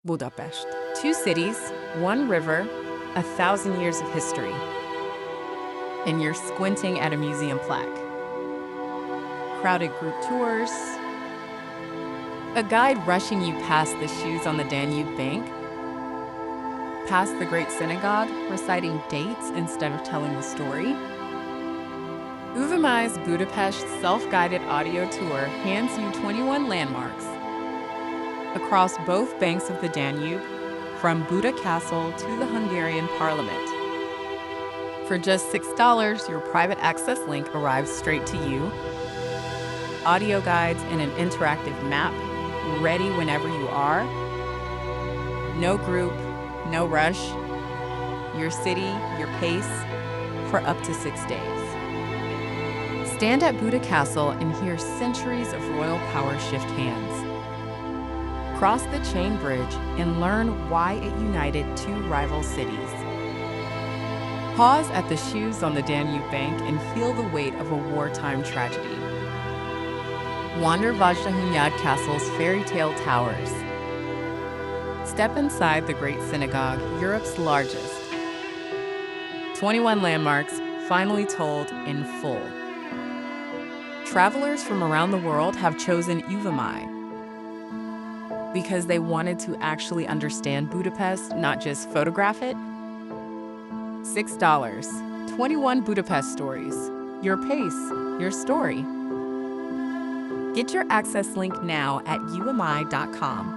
Budapest. 2 cities, 1 river, 1,000 years of history. And you're squinting at a museum plaque. Crowded group tours. A guide rushing you past the shoes on the Danube bank. Past the Great Synagogue, reciting dates instead of telling the story. Uvamai's Budapest self-guided audio tour hands you 21 landmarks across both banks of the Danube, from Buda Castle to the Hungarian Parliament. For just $6, your private access link arrives straight to you. Audio guides and an interactive map, ready whenever you are. No group, no rush. Your city, your pace, for up to 6 days. Stand at Buda Castle and hear centuries of royal power shift hands. Cross the chain bridge and learn why it united 2 rival cities. Pause at the shoes on the Danube bank and feel the weight of a wartime tragedy. Wander Buda Castle's fairy tale towers. Step inside the Great Synagogue, Europe's largest. 21 landmarks finally told in full. Travelers from around the world have chosen Uvamai because they wanted to actually understand Budapest, not just photograph it. $6, 21 Budapest stories. Your pace, your story. Get your access link now at uvamai.com.